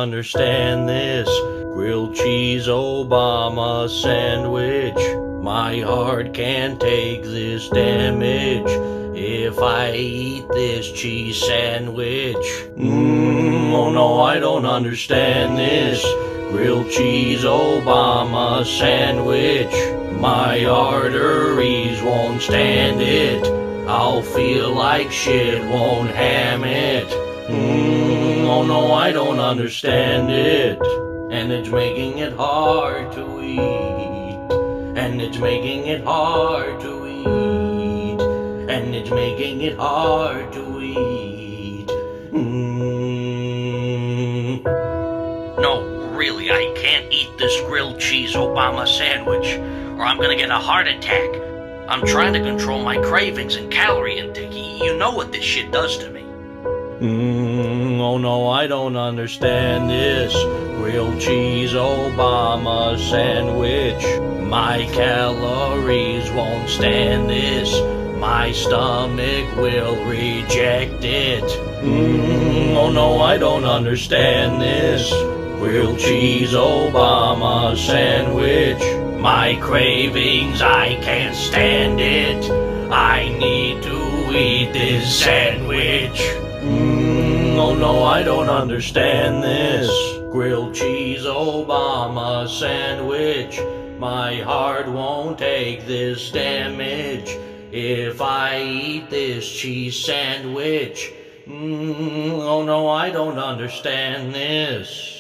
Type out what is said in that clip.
understand this grilled cheese Obama sandwich. My heart can't take this damage if I eat this cheese sandwich. Oh no, I don't understand this grilled cheese Obama sandwich. My arteries won't stand it. I'll feel like shit, won't ham it. Oh no, I don't understand it. And it's making it hard to eat. And it's making it hard to eat. And it's making it hard to eat. No, really, I can't eat this grilled cheese Obama sandwich, or I'm gonna get a heart attack. I'm trying to control my cravings and calorie intake. You know what this shit does to me. Oh no, I don't understand this grilled cheese Obama sandwich. My calories won't stand this. My stomach will reject it. Oh no, I don't understand this grilled cheese Obama sandwich. My cravings, I can't stand it. I need to eat this sandwich. Oh no, I don't understand this grilled cheese Obama sandwich. My heart won't take this damage if I eat this cheese sandwich. Oh no, I don't understand this.